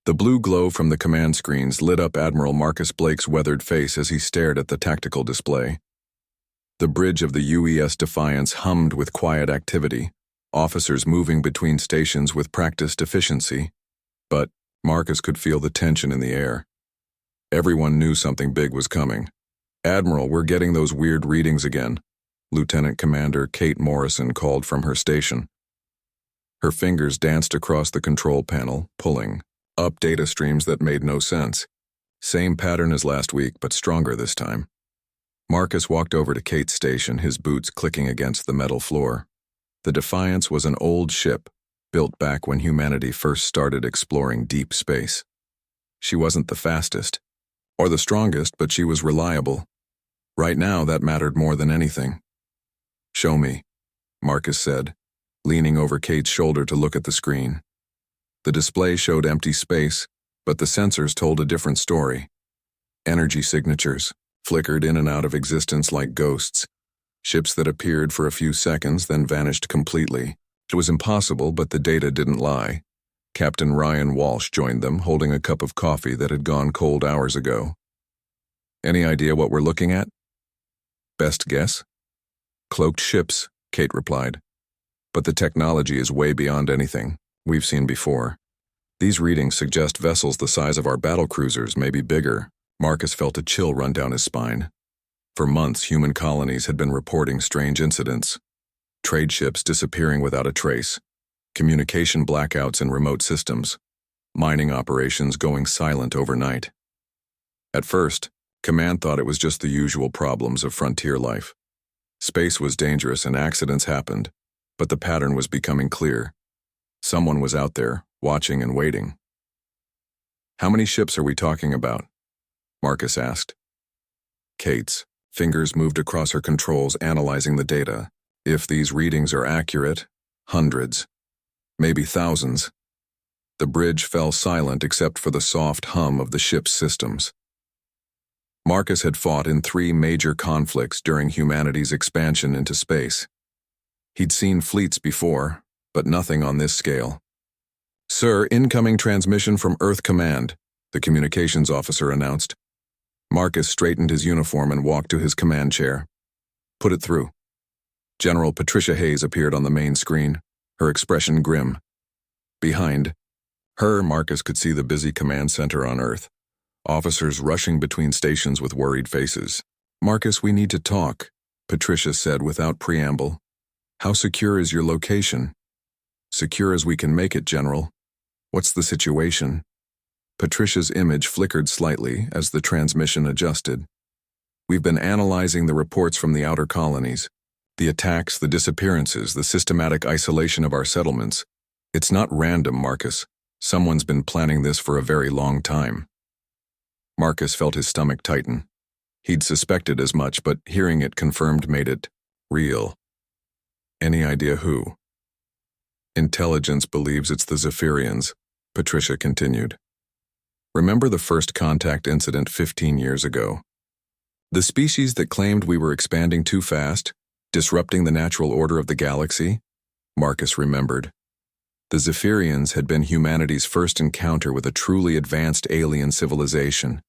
The blue glow from the command screens lit up Admiral Marcus Blake's weathered face as he stared at the tactical display. The bridge of the UES Defiance hummed with quiet activity, officers moving between stations with practiced efficiency. But Marcus could feel the tension in the air. Everyone knew something big was coming. "Admiral, we're getting those weird readings again," Lieutenant Commander Kate Morrison called from her station. Her fingers danced across the control panel, pulling up data streams that made no sense. Same pattern as last week, but stronger this time. Marcus walked over to Kate's station, his boots clicking against the metal floor. The Defiance was an old ship, built back when humanity first started exploring deep space. She wasn't the fastest, or the strongest, but she was reliable. Right now, that mattered more than anything. "Show me," Marcus said, leaning over Kate's shoulder to look at the screen. The display showed empty space, but the sensors told a different story. Energy signatures flickered in and out of existence like ghosts. Ships that appeared for a few seconds, then vanished completely. It was impossible, but the data didn't lie. Captain Ryan Walsh joined them, holding a cup of coffee that had gone cold hours ago. "Any idea what we're looking at?" "Best guess?" "Cloaked ships," Kate replied. "But the technology is way beyond anything we've seen before. These readings suggest vessels the size of our battlecruisers, maybe bigger." Marcus felt a chill run down his spine. For months, human colonies had been reporting strange incidents. Trade ships disappearing without a trace, communication blackouts in remote systems, mining operations going silent overnight. At first, Command thought it was just the usual problems of frontier life. Space was dangerous and accidents happened, but the pattern was becoming clear. Someone was out there, watching and waiting. "How many ships are we talking about?" Marcus asked. Kate's fingers moved across her controls, analyzing the data. If these readings are accurate, hundreds, maybe thousands. The bridge fell silent except for the soft hum of the ship's systems. Marcus had fought in 3 major conflicts during humanity's expansion into space. He'd seen fleets before, but nothing on this scale. "Sir, incoming transmission from Earth Command," the communications officer announced. Marcus straightened his uniform and walked to his command chair. "Put it through." General Patricia Hayes appeared on the main screen, her expression grim. Behind her, Marcus could see the busy command center on Earth, officers rushing between stations with worried faces. "Marcus, we need to talk," Patricia said without preamble. "How secure is your location?" "Secure as we can make it, General." "What's the situation?" Patricia's image flickered slightly as the transmission adjusted. "We've been analyzing the reports from the outer colonies. The attacks, the disappearances, the systematic isolation of our settlements. It's not random, Marcus. Someone's been planning this for a very long time." Marcus felt his stomach tighten. He'd suspected as much, but hearing it confirmed made it real. "Any idea who?" "Intelligence believes it's the Zephyrians," Patricia continued. "Remember the first contact incident 15 years ago? The species that claimed we were expanding too fast, disrupting the natural order of the galaxy?" Marcus remembered. The Zephyrians had been humanity's first encounter with a truly advanced alien civilization.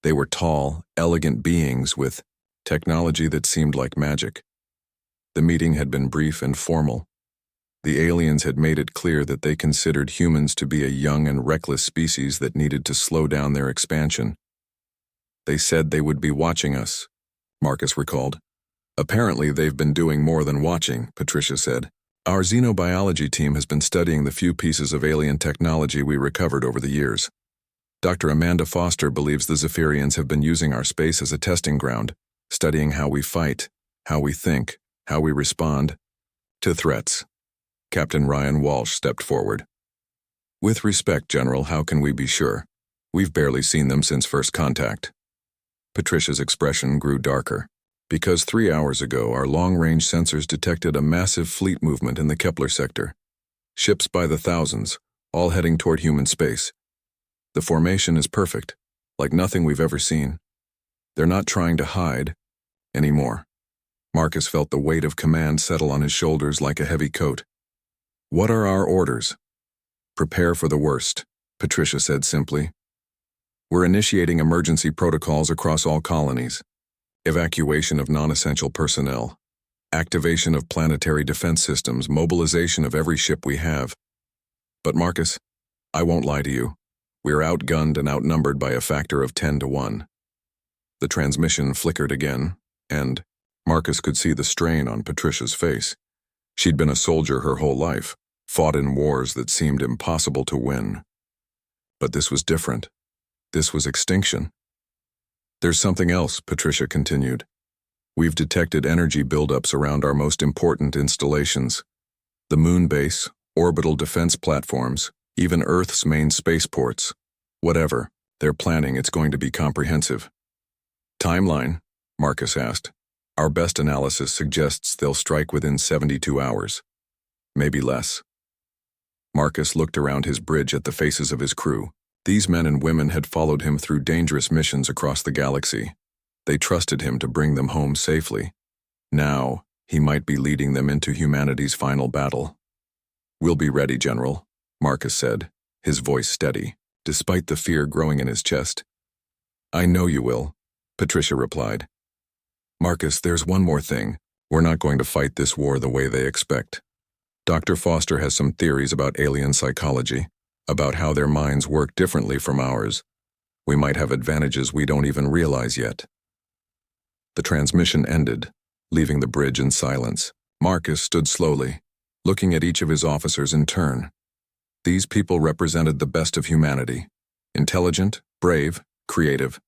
They were tall, elegant beings with technology that seemed like magic. The meeting had been brief and formal. The aliens had made it clear that they considered humans to be a young and reckless species that needed to slow down their expansion. "They said they would be watching us," Marcus recalled. "Apparently they've been doing more than watching," Patricia said. "Our xenobiology team has been studying the few pieces of alien technology we recovered over the years. Dr. Amanda Foster believes the Zephyrians have been using our space as a testing ground, studying how we fight, how we think, how we respond to threats." Captain Ryan Walsh stepped forward. "With respect, General, how can we be sure? We've barely seen them since first contact." Patricia's expression grew darker. "Because 3 hours ago, our long-range sensors detected a massive fleet movement in the Kepler sector. Ships by the thousands, all heading toward human space. The formation is perfect, like nothing we've ever seen. They're not trying to hide anymore." Marcus felt the weight of command settle on his shoulders like a heavy coat. "What are our orders?" "Prepare for the worst," Patricia said simply. We're initiating emergency protocols across all colonies. Evacuation of non-essential personnel. Activation of planetary defense systems, mobilization of every ship we have. But Marcus, I won't lie to you. We're outgunned and outnumbered by a factor of 10 to 1. The transmission flickered again, and Marcus could see the strain on Patricia's face. She'd been a soldier her whole life, fought in wars that seemed impossible to win. But this was different. This was extinction. There's something else, Patricia continued. We've detected energy buildups around our most important installations. The moon base, orbital defense platforms, even Earth's main spaceports. Whatever, they're planning it's going to be comprehensive. Timeline? Marcus asked. Our best analysis suggests they'll strike within 72 hours. Maybe less. Marcus looked around his bridge at the faces of his crew. These men and women had followed him through dangerous missions across the galaxy. They trusted him to bring them home safely. Now, he might be leading them into humanity's final battle. We'll be ready, General, Marcus said, his voice steady, despite the fear growing in his chest. I know you will, Patricia replied. Marcus, there's one more thing. We're not going to fight this war the way they expect. Dr. Foster has some theories about alien psychology, about how their minds work differently from ours. We might have advantages we don't even realize yet. The transmission ended, leaving the bridge in silence. Marcus stood slowly, looking at each of his officers in turn. These people represented the best of humanity. Intelligent, brave, creative.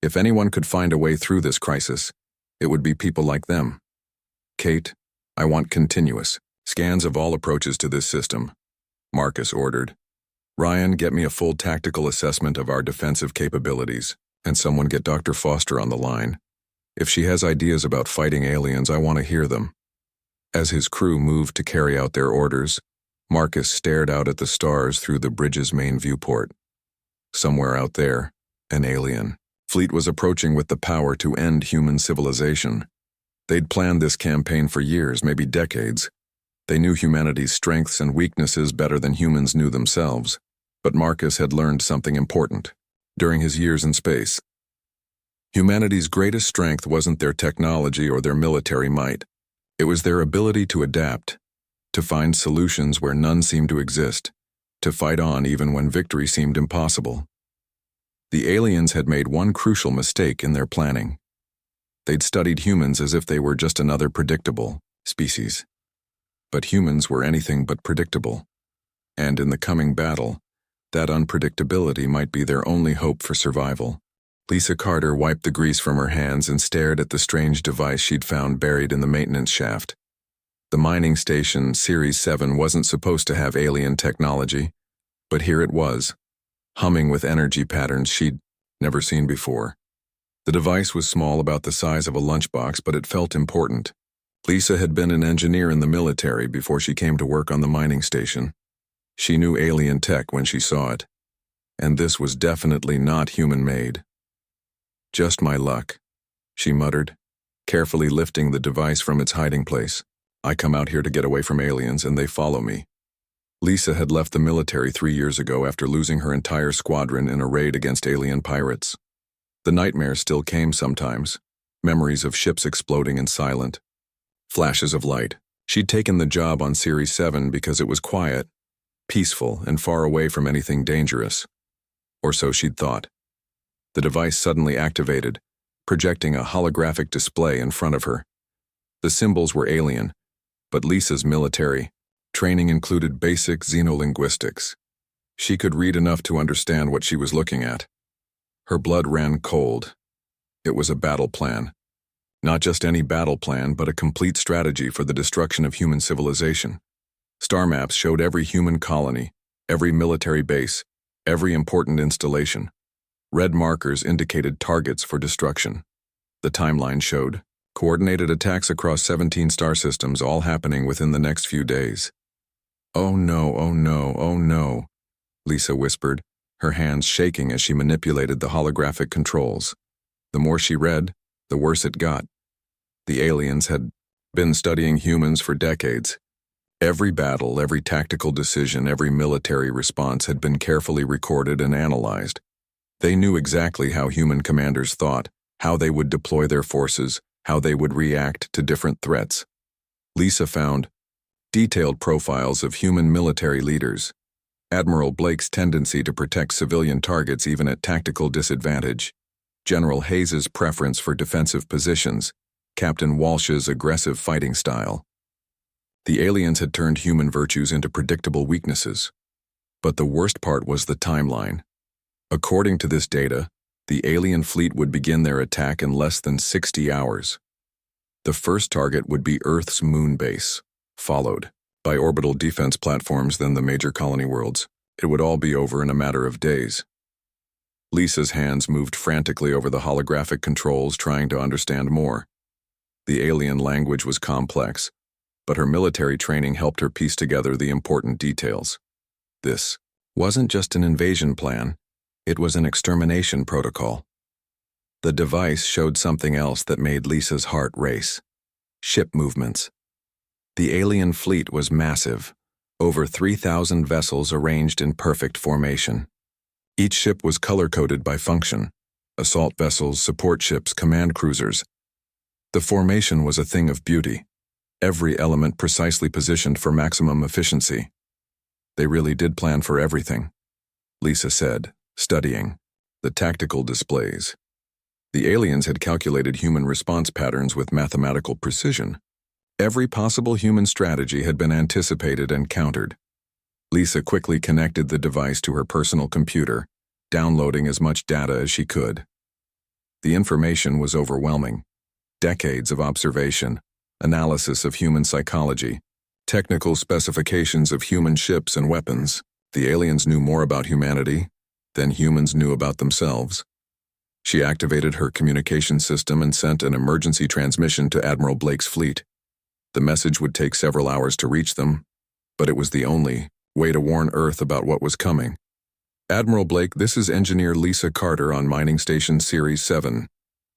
If anyone could find a way through this crisis, it would be people like them. Kate, I want continuous scans of all approaches to this system, Marcus ordered. Ryan, get me a full tactical assessment of our defensive capabilities, and someone get Dr. Foster on the line. If she has ideas about fighting aliens, I want to hear them. As his crew moved to carry out their orders, Marcus stared out at the stars through the bridge's main viewport. Somewhere out there, an alien fleet was approaching with the power to end human civilization. They'd planned this campaign for years, maybe decades. They knew humanity's strengths and weaknesses better than humans knew themselves. But Marcus had learned something important during his years in space. Humanity's greatest strength wasn't their technology or their military might. It was their ability to adapt, to find solutions where none seemed to exist, to fight on even when victory seemed impossible. The aliens had made one crucial mistake in their planning. They'd studied humans as if they were just another predictable species. But humans were anything but predictable. And in the coming battle, that unpredictability might be their only hope for survival. Lisa Carter wiped the grease from her hands and stared at the strange device she'd found buried in the maintenance shaft. The mining station, Series 7, wasn't supposed to have alien technology, but here it was, humming with energy patterns she'd never seen before. The device was small, about the size of a lunchbox, but it felt important. Lisa had been an engineer in the military before she came to work on the mining station. She knew alien tech when she saw it, and this was definitely not human-made. Just my luck, she muttered, carefully lifting the device from its hiding place. I come out here to get away from aliens, and they follow me. Lisa had left the military 3 years ago after losing her entire squadron in a raid against alien pirates. The nightmares still came sometimes, memories of ships exploding and silent. Flashes of light. She'd taken the job on Series 7 because it was quiet, peaceful, and far away from anything dangerous. Or so she'd thought. The device suddenly activated, projecting a holographic display in front of her. The symbols were alien, but Lisa's military training included basic xenolinguistics. She could read enough to understand what she was looking at. Her blood ran cold. It was a battle plan. Not just any battle plan, but a complete strategy for the destruction of human civilization. Star maps showed every human colony, every military base, every important installation. Red markers indicated targets for destruction. The timeline showed coordinated attacks across 17 star systems, all happening within the next few days. Oh no, oh no, oh no, Lisa whispered, her hands shaking as she manipulated the holographic controls. The more she read, the worse it got. The aliens had been studying humans for decades. Every battle, every tactical decision, every military response had been carefully recorded and analyzed. They knew exactly how human commanders thought, how they would deploy their forces, how they would react to different threats. Lisa found detailed profiles of human military leaders, Admiral Blake's tendency to protect civilian targets even at tactical disadvantage, General Hayes's preference for defensive positions, Captain Walsh's aggressive fighting style. The aliens had turned human virtues into predictable weaknesses. But the worst part was the timeline. According to this data, the alien fleet would begin their attack in less than 60 hours. The first target would be Earth's moon base, followed by orbital defense platforms, then the major colony worlds. It would all be over in a matter of days. Lisa's hands moved frantically over the holographic controls, trying to understand more. The alien language was complex, but her military training helped her piece together the important details. This wasn't just an invasion plan, it was an extermination protocol. The device showed something else that made Lisa's heart race: ship movements. The alien fleet was massive, over 3,000 vessels arranged in perfect formation. Each ship was color-coded by function: assault vessels, support ships, command cruisers. The formation was a thing of beauty, every element precisely positioned for maximum efficiency. They really did plan for everything, Lisa said, studying the tactical displays. The aliens had calculated human response patterns with mathematical precision. Every possible human strategy had been anticipated and countered. Lisa quickly connected the device to her personal computer, downloading as much data as she could. The information was overwhelming. Decades of observation, analysis of human psychology, technical specifications of human ships and weapons. The aliens knew more about humanity than humans knew about themselves. She activated her communication system and sent an emergency transmission to Admiral Blake's fleet. The message would take several hours to reach them, but it was the only way to warn Earth about what was coming. Admiral Blake, this is Engineer Lisa Carter on Mining Station Series 7.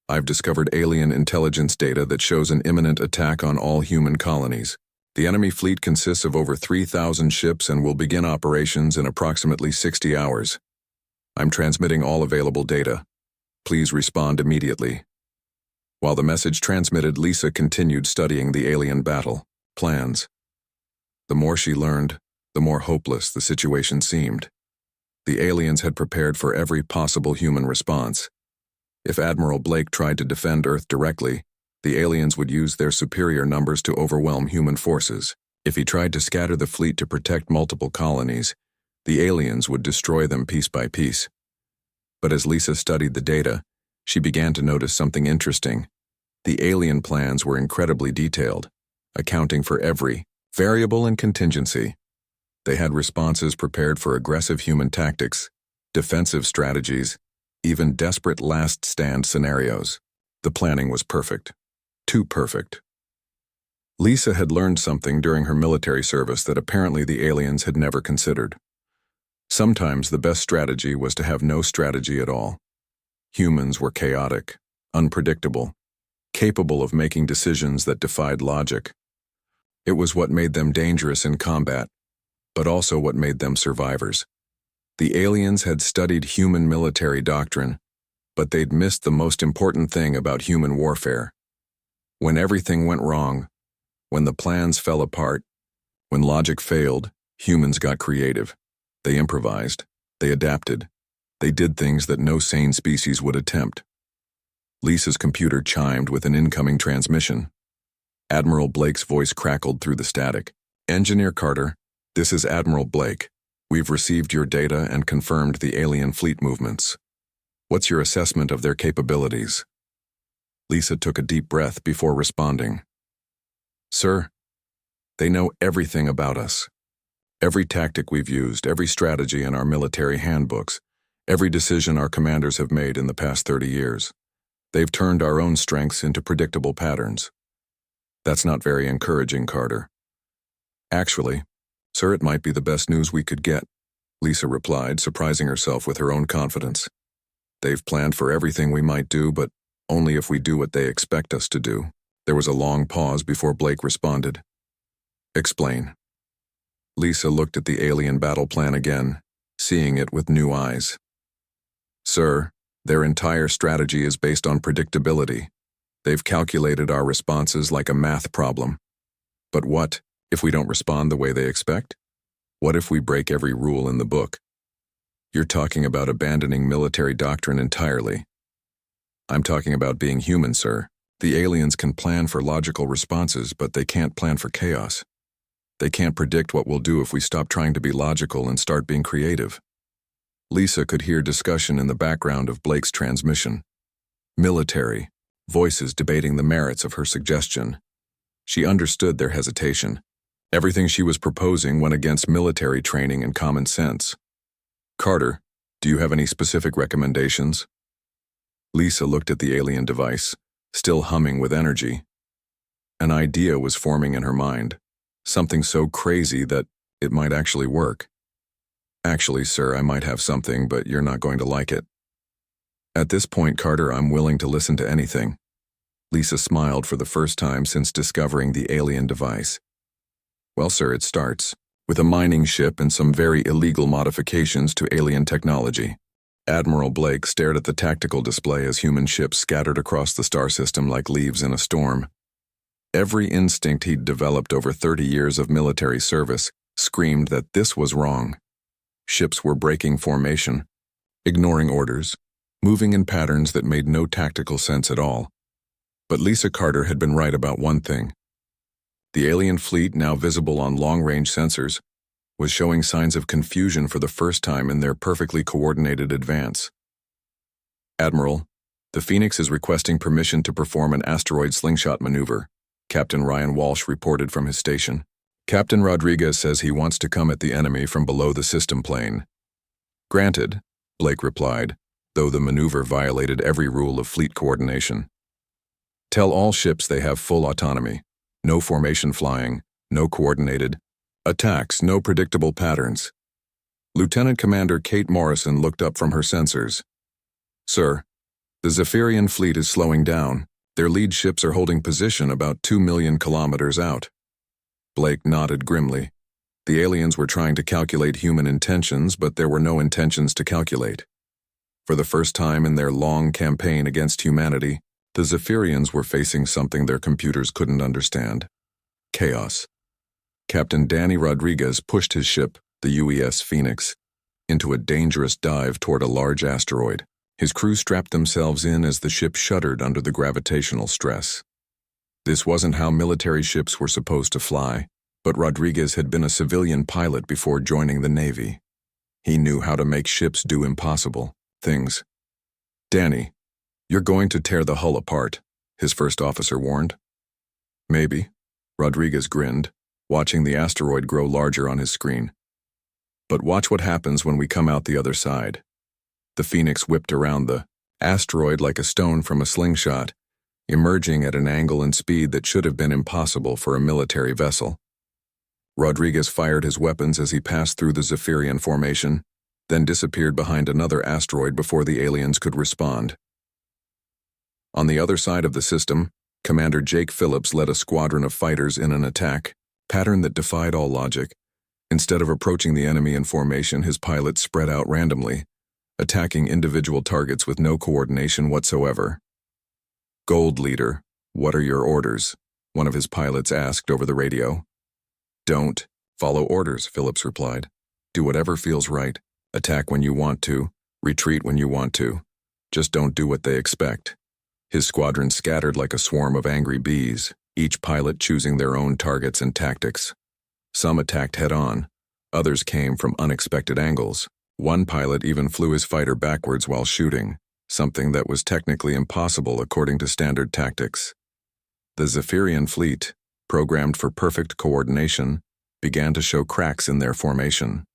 I've discovered alien intelligence data that shows an imminent attack on all human colonies. The enemy fleet consists of over 3,000 ships and will begin operations in approximately 60 hours. I'm transmitting all available data. Please respond immediately. While the message transmitted, Lisa continued studying the alien battle plans. The more she learned, the more hopeless the situation seemed. The aliens had prepared for every possible human response. If Admiral Blake tried to defend Earth directly, the aliens would use their superior numbers to overwhelm human forces. If he tried to scatter the fleet to protect multiple colonies, the aliens would destroy them piece by piece. But as Lisa studied the data, she began to notice something interesting. The alien plans were incredibly detailed, accounting for every variable and contingency. They had responses prepared for aggressive human tactics, defensive strategies, even desperate last-stand scenarios. The planning was perfect. Too perfect. Lisa had learned something during her military service that apparently the aliens had never considered. Sometimes the best strategy was to have no strategy at all. Humans were chaotic, unpredictable, capable of making decisions that defied logic. It was what made them dangerous in combat, but also what made them survivors. The aliens had studied human military doctrine, but they'd missed the most important thing about human warfare. When everything went wrong, when the plans fell apart, when logic failed, humans got creative. They improvised, they adapted, they did things that no sane species would attempt. Lisa's computer chimed with an incoming transmission. Admiral Blake's voice crackled through the static. Engineer Carter, this is Admiral Blake. We've received your data and confirmed the alien fleet movements. What's your assessment of their capabilities? Lisa took a deep breath before responding. Sir, they know everything about us. Every tactic we've used, every strategy in our military handbooks, every decision our commanders have made in the past 30 years. They've turned our own strengths into predictable patterns. That's not very encouraging, Carter. Actually, sir, it might be the best news we could get, Lisa replied, surprising herself with her own confidence. They've planned for everything we might do, but only if we do what they expect us to do. There was a long pause before Blake responded. Explain. Lisa looked at the alien battle plan again, seeing it with new eyes. Sir, their entire strategy is based on predictability. They've calculated our responses like a math problem. But what if we don't respond the way they expect? What if we break every rule in the book? You're talking about abandoning military doctrine entirely. I'm talking about being human, sir. The aliens can plan for logical responses, but they can't plan for chaos. They can't predict what we'll do if we stop trying to be logical and start being creative. Lisa could hear discussion in the background of Blake's transmission. Military, voices debating the merits of her suggestion. She understood their hesitation. Everything she was proposing went against military training and common sense. Carter, do you have any specific recommendations? Lisa looked at the alien device, still humming with energy. An idea was forming in her mind, something so crazy that it might actually work. Actually, sir, I might have something, but you're not going to like it. At this point, Carter, I'm willing to listen to anything. Lisa smiled for the first time since discovering the alien device. Well, sir, it starts with a mining ship and some very illegal modifications to alien technology. Admiral Blake stared at the tactical display as human ships scattered across the star system like leaves in a storm. Every instinct he'd developed over 30 years of military service screamed that this was wrong. Ships were breaking formation, ignoring orders, moving in patterns that made no tactical sense at all. But Lisa Carter had been right about one thing. The alien fleet, now visible on long-range sensors, was showing signs of confusion for the first time in their perfectly coordinated advance. Admiral, the Phoenix is requesting permission to perform an asteroid slingshot maneuver, Captain Ryan Walsh reported from his station. Captain Rodriguez says he wants to come at the enemy from below the system plane. Granted, Blake replied, though the maneuver violated every rule of fleet coordination. Tell all ships they have full autonomy. No formation flying, no coordinated attacks, no predictable patterns. Lieutenant Commander Kate Morrison looked up from her sensors. Sir, the Zephyrian fleet is slowing down. Their lead ships are holding position about 2 million kilometers out. Blake nodded grimly. The aliens were trying to calculate human intentions, but there were no intentions to calculate. For the first time in their long campaign against humanity, the Zephyrians were facing something their computers couldn't understand. Chaos. Captain Danny Rodriguez pushed his ship, the UES Phoenix, into a dangerous dive toward a large asteroid. His crew strapped themselves in as the ship shuddered under the gravitational stress. This wasn't how military ships were supposed to fly, but Rodriguez had been a civilian pilot before joining the Navy. He knew how to make ships do impossible things. Danny, you're going to tear the hull apart, his first officer warned. Maybe, Rodriguez grinned, watching the asteroid grow larger on his screen. But watch what happens when we come out the other side. The Phoenix whipped around the asteroid like a stone from a slingshot, emerging at an angle and speed that should have been impossible for a military vessel. Rodriguez fired his weapons as he passed through the Zephyrian formation, then disappeared behind another asteroid before the aliens could respond. On the other side of the system, Commander Jake Phillips led a squadron of fighters in an attack, pattern that defied all logic. Instead of approaching the enemy in formation, his pilots spread out randomly, attacking individual targets with no coordination whatsoever. Gold Leader, what are your orders? One of his pilots asked over the radio. Don't follow orders, Phillips replied. Do whatever feels right. Attack when you want to, retreat when you want to. Just don't do what they expect. His squadron scattered like a swarm of angry bees, each pilot choosing their own targets and tactics. Some attacked head-on, others came from unexpected angles. One pilot even flew his fighter backwards while shooting, something that was technically impossible according to standard tactics. The Zephyrian fleet, programmed for perfect coordination, began to show cracks in their formation.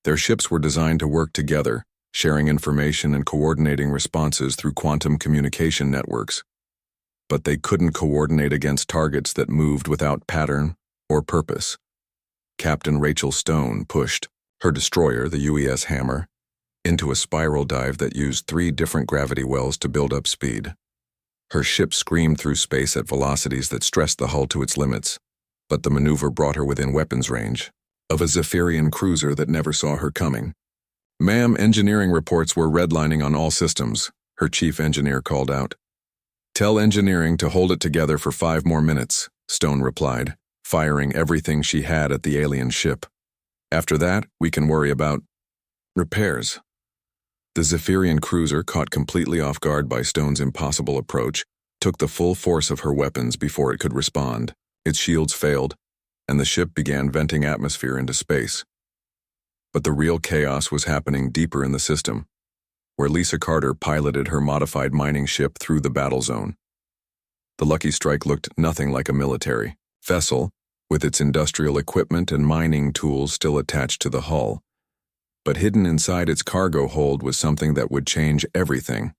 Their ships were designed to work together, sharing information and coordinating responses through quantum communication networks. But they couldn't coordinate against targets that moved without pattern or purpose. Captain Rachel Stone pushed her destroyer, the UES Hammer, into a spiral dive that used 3 different gravity wells to build up speed. Her ship screamed through space at velocities that stressed the hull to its limits, but the maneuver brought her within weapons range. of a Zephyrian cruiser that never saw her coming. "Ma'am, engineering reports were redlining on all systems," her chief engineer called out. "Tell engineering to hold it together for 5 more minutes," Stone replied, firing everything she had at the alien ship. "After that, we can worry about repairs." The Zephyrian cruiser, caught completely off guard by Stone's impossible approach, took the full force of her weapons before it could respond. Its shields failed, and the ship began venting atmosphere into space. But the real chaos was happening deeper in the system, where Lisa Carter piloted her modified mining ship through the battle zone. The Lucky Strike looked nothing like a military vessel, with its industrial equipment and mining tools still attached to the hull. But hidden inside its cargo hold was something that would change everything.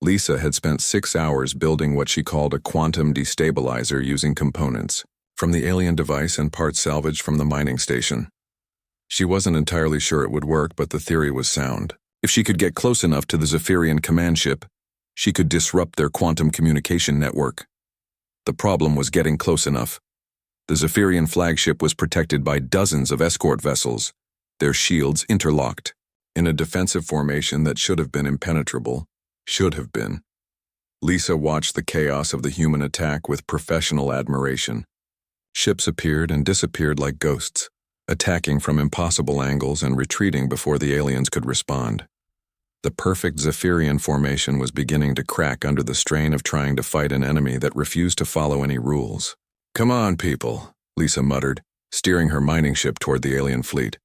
Lisa had spent 6 hours building what she called a quantum destabilizer using components from the alien device and parts salvaged from the mining station. She wasn't entirely sure it would work, but the theory was sound. If she could get close enough to the Zephyrian command ship, she could disrupt their quantum communication network. The problem was getting close enough. The Zephyrian flagship was protected by dozens of escort vessels, their shields interlocked, in a defensive formation that should have been impenetrable. Should have been. Lisa watched the chaos of the human attack with professional admiration. Ships appeared and disappeared like ghosts, attacking from impossible angles and retreating before the aliens could respond. The perfect Zephyrian formation was beginning to crack under the strain of trying to fight an enemy that refused to follow any rules. "Come on, people," Lisa muttered, steering her mining ship toward the alien fleet.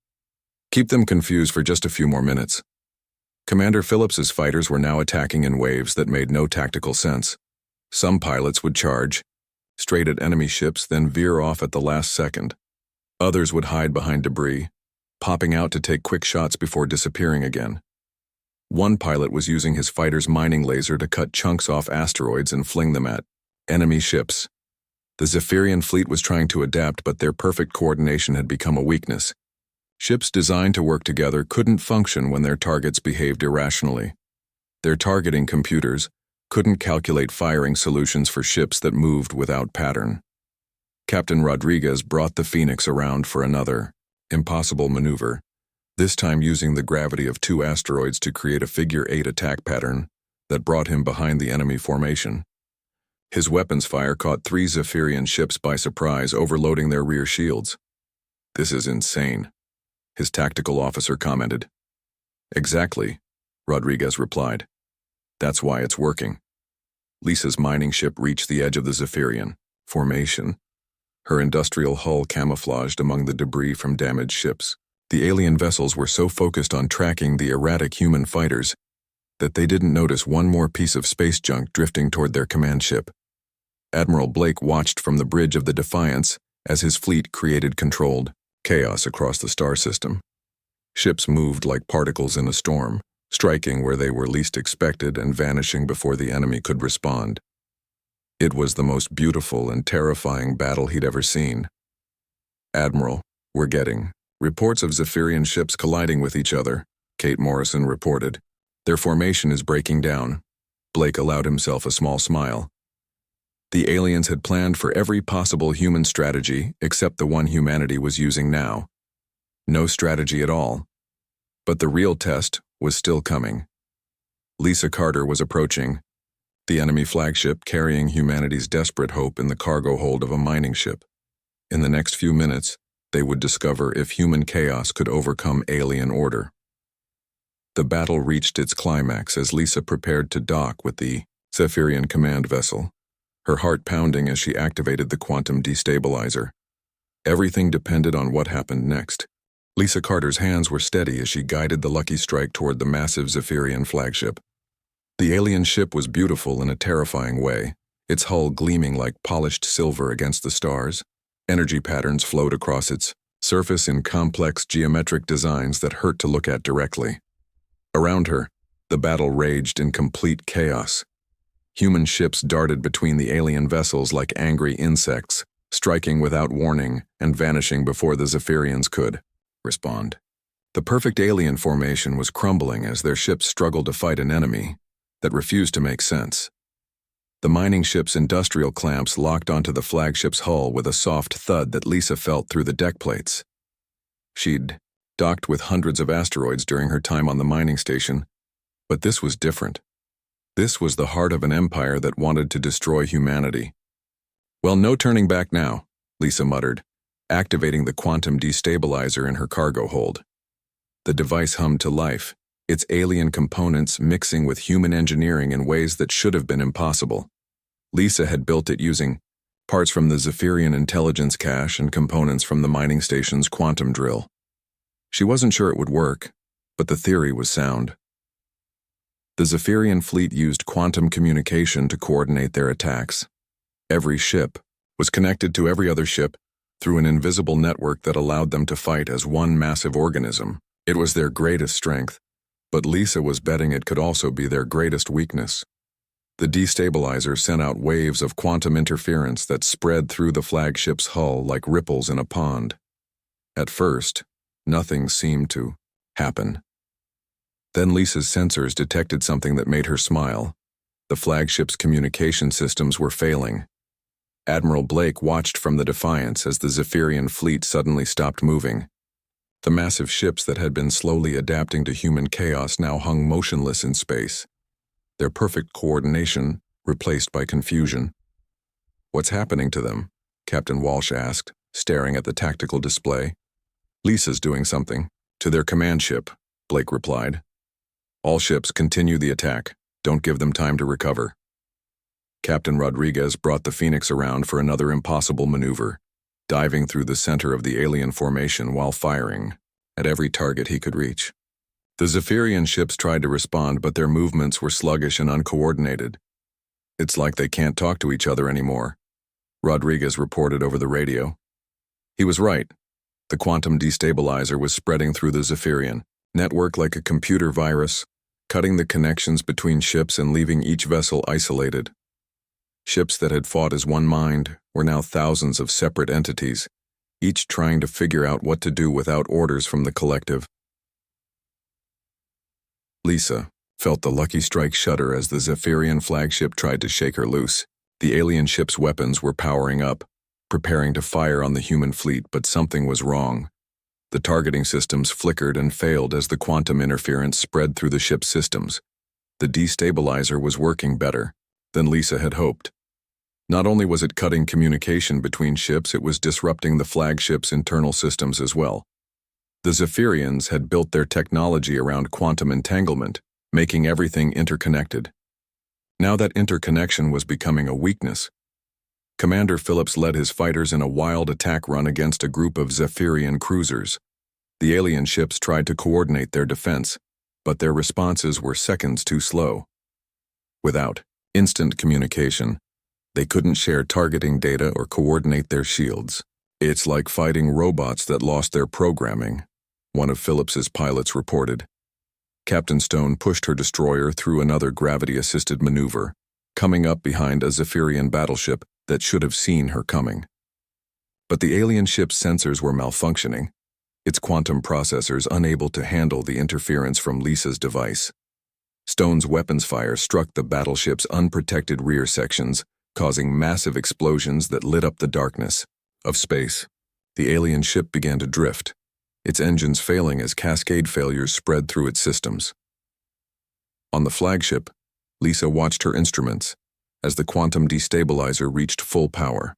"Keep them confused for just a few more minutes." Commander Phillips's fighters were now attacking in waves that made no tactical sense. Some pilots would charge, straight at enemy ships, then veer off at the last second. Others would hide behind debris, popping out to take quick shots before disappearing again. One pilot was using his fighter's mining laser to cut chunks off asteroids and fling them at enemy ships. The Zephyrian fleet was trying to adapt, but their perfect coordination had become a weakness. Ships designed to work together couldn't function when their targets behaved irrationally. Their targeting computers couldn't calculate firing solutions for ships that moved without pattern. Captain Rodriguez brought the Phoenix around for another impossible maneuver, this time using the gravity of 2 asteroids to create a figure-8 attack pattern that brought him behind the enemy formation. His weapons fire caught 3 Zephyrian ships by surprise, overloading their rear shields. "This is insane," his tactical officer commented. "Exactly," Rodriguez replied. "That's why it's working." Lisa's mining ship reached the edge of the Zephyrian formation, her industrial hull camouflaged among the debris from damaged ships. The alien vessels were so focused on tracking the erratic human fighters that they didn't notice one more piece of space junk drifting toward their command ship. Admiral Blake watched from the bridge of the Defiance as his fleet created controlled chaos across the star system. Ships moved like particles in a storm, striking where they were least expected and vanishing before the enemy could respond. It was the most beautiful and terrifying battle he'd ever seen. "Admiral, we're getting reports of Zephyrian ships colliding with each other," Kate Morrison reported. "Their formation is breaking down." Blake allowed himself a small smile. The aliens had planned for every possible human strategy except the one humanity was using now. No strategy at all. But the real test was still coming. Lisa Carter was approaching, the enemy flagship carrying humanity's desperate hope in the cargo hold of a mining ship. In the next few minutes, they would discover if human chaos could overcome alien order. The battle reached its climax as Lisa prepared to dock with the Zephyrian command vessel, her heart pounding as she activated the quantum destabilizer. Everything depended on what happened next. Lisa Carter's hands were steady as she guided the Lucky Strike toward the massive Zephyrian flagship. The alien ship was beautiful in a terrifying way, its hull gleaming like polished silver against the stars. Energy patterns flowed across its surface in complex geometric designs that hurt to look at directly. Around her, the battle raged in complete chaos. Human ships darted between the alien vessels like angry insects, striking without warning and vanishing before the Zephyrians could respond. The perfect alien formation was crumbling as their ships struggled to fight an enemy that refused to make sense. The mining ship's industrial clamps locked onto the flagship's hull with a soft thud that Lisa felt through the deck plates. She'd docked with hundreds of asteroids during her time on the mining station, but this was different. This was the heart of an empire that wanted to destroy humanity. "Well, no turning back now," Lisa muttered, activating the quantum destabilizer in her cargo hold. The device hummed to life, its alien components mixing with human engineering in ways that should have been impossible. Lisa had built it using parts from the Zephyrian intelligence cache and components from the mining station's quantum drill. She wasn't sure it would work, but the theory was sound. The Zephyrian fleet used quantum communication to coordinate their attacks. Every ship was connected to every other ship through an invisible network that allowed them to fight as one massive organism. It was their greatest strength, but Lisa was betting it could also be their greatest weakness. The destabilizer sent out waves of quantum interference that spread through the flagship's hull like ripples in a pond. At first, nothing seemed to happen. Then Lisa's sensors detected something that made her smile. The flagship's communication systems were failing. Admiral Blake watched from the Defiance as the Zephyrian fleet suddenly stopped moving. The massive ships that had been slowly adapting to human chaos now hung motionless in space, their perfect coordination replaced by confusion. "What's happening to them?" Captain Walsh asked, staring at the tactical display. "Lisa's doing something. To their command ship," Blake replied. "All ships continue the attack. Don't give them time to recover." Captain Rodriguez brought the Phoenix around for another impossible maneuver, diving through the center of the alien formation while firing at every target he could reach. The Zephyrian ships tried to respond, but their movements were sluggish and uncoordinated. "It's like they can't talk to each other anymore," Rodriguez reported over the radio. He was right. The quantum destabilizer was spreading through the Zephyrian network like a computer virus, cutting the connections between ships and leaving each vessel isolated. Ships that had fought as one mind were now thousands of separate entities, each trying to figure out what to do without orders from the collective. Lisa felt the Lucky Strike shudder as the Zephyrian flagship tried to shake her loose. The alien ship's weapons were powering up, preparing to fire on the human fleet, but something was wrong. The targeting systems flickered and failed as the quantum interference spread through the ship's systems. The destabilizer was working better than Lisa had hoped. Not only was it cutting communication between ships, it was disrupting the flagship's internal systems as well. The Zephyrians had built their technology around quantum entanglement, making everything interconnected. Now that interconnection was becoming a weakness. Commander Phillips led his fighters in a wild attack run against a group of Zephyrian cruisers. The alien ships tried to coordinate their defense, but their responses were seconds too slow. Without instant communication, they couldn't share targeting data or coordinate their shields. "It's like fighting robots that lost their programming," one of Phillips's pilots reported. Captain Stone pushed her destroyer through another gravity-assisted maneuver, coming up behind a Zephyrian battleship that should have seen her coming. But the alien ship's sensors were malfunctioning, its quantum processors unable to handle the interference from Lisa's device. Stone's weapons fire struck the battleship's unprotected rear sections, causing massive explosions that lit up the darkness of space. The alien ship began to drift, its engines failing as cascade failures spread through its systems. On the flagship, Lisa watched her instruments as the quantum destabilizer reached full power.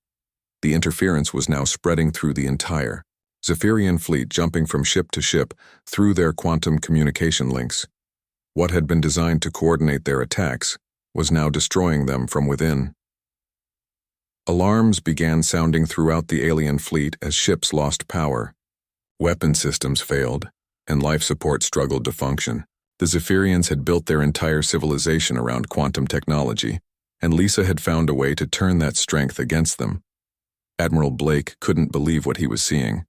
The interference was now spreading through the entire Zephyrian fleet, jumping from ship to ship through their quantum communication links. What had been designed to coordinate their attacks was now destroying them from within. Alarms began sounding throughout the alien fleet as ships lost power. Weapon systems failed, and life support struggled to function. The Zephyrians had built their entire civilization around quantum technology, and Lisa had found a way to turn that strength against them. Admiral Blake couldn't believe what he was seeing.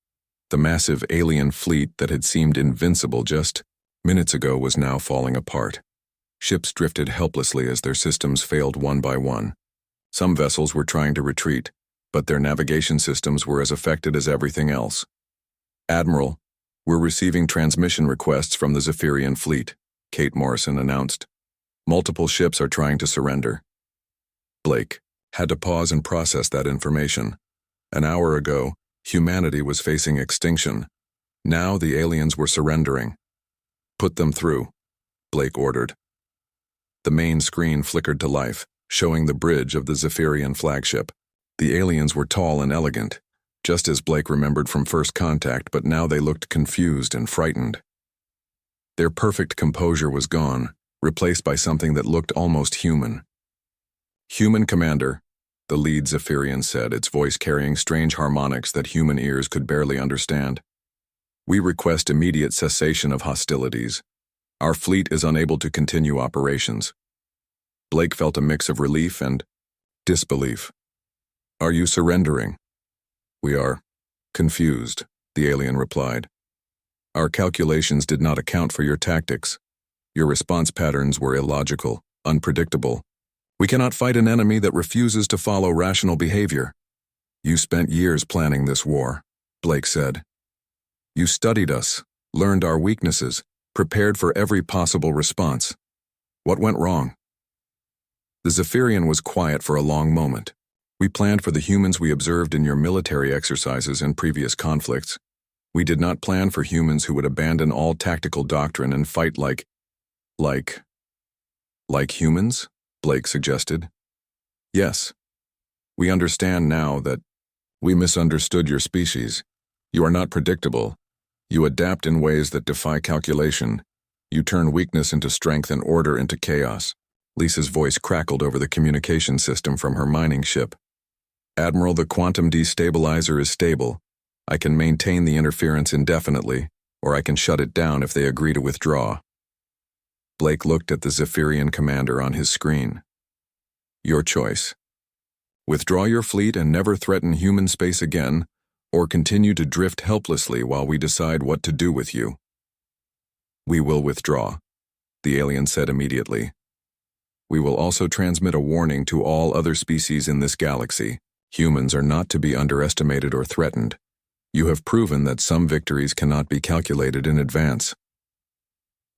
The massive alien fleet that had seemed invincible just minutes ago was now falling apart. Ships drifted helplessly as their systems failed one by one. Some vessels were trying to retreat, but their navigation systems were as affected as everything else. "Admiral, we're receiving transmission requests from the Zephyrian fleet," Kate Morrison announced. "Multiple ships are trying to surrender." Blake had to pause and process that information. An hour ago, humanity was facing extinction. Now the aliens were surrendering. "Put them through," Blake ordered. The main screen flickered to life, showing the bridge of the Zephyrian flagship. The aliens were tall and elegant, just as Blake remembered from first contact, but now they looked confused and frightened. Their perfect composure was gone, replaced by something that looked almost human. "Human Commander," the lead Zephyrian said, its voice carrying strange harmonics that human ears could barely understand. "We request immediate cessation of hostilities. Our fleet is unable to continue operations." Blake felt a mix of relief and disbelief. "Are you surrendering?" "We are confused," the alien replied. "Our calculations did not account for your tactics. Your response patterns were illogical, unpredictable. We cannot fight an enemy that refuses to follow rational behavior." "You spent years planning this war," Blake said. "You studied us, learned our weaknesses, prepared for every possible response. What went wrong?" The Zephyrian was quiet for a long moment. "We planned for the humans we observed in your military exercises and previous conflicts. We did not plan for humans who would abandon all tactical doctrine and fight like humans?" Blake suggested. "Yes. We understand now that we misunderstood your species. You are not predictable. You adapt in ways that defy calculation. You turn weakness into strength and order into chaos." Lisa's voice crackled over the communication system from her mining ship. "Admiral, the quantum destabilizer is stable. I can maintain the interference indefinitely, or I can shut it down if they agree to withdraw." Blake looked at the Zephyrian commander on his screen. "Your choice. Withdraw your fleet and never threaten human space again, or continue to drift helplessly while we decide what to do with you." "We will withdraw," the alien said immediately. "We will also transmit a warning to all other species in this galaxy. Humans are not to be underestimated or threatened. You have proven that some victories cannot be calculated in advance."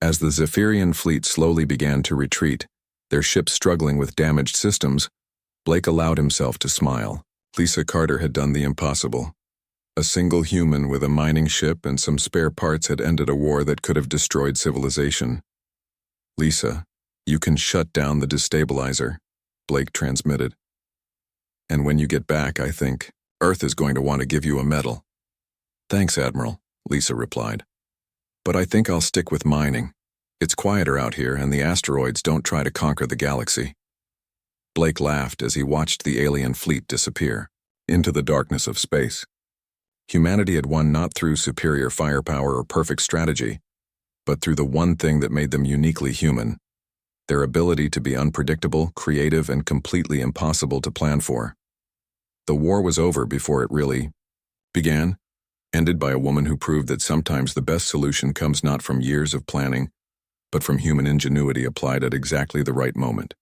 As the Zephyrian fleet slowly began to retreat, their ships struggling with damaged systems, Blake allowed himself to smile. Lisa Carter had done the impossible. A single human with a mining ship and some spare parts had ended a war that could have destroyed civilization. "Lisa, you can shut down the destabilizer," Blake transmitted. "And when you get back, I think Earth is going to want to give you a medal." "Thanks, Admiral," Lisa replied. "But I think I'll stick with mining. It's quieter out here, and the asteroids don't try to conquer the galaxy." Blake laughed as he watched the alien fleet disappear into the darkness of space. Humanity had won not through superior firepower or perfect strategy, but through the one thing that made them uniquely human: their ability to be unpredictable, creative, and completely impossible to plan for. The war was over before it really began, ended by a woman who proved that sometimes the best solution comes not from years of planning, but from human ingenuity applied at exactly the right moment.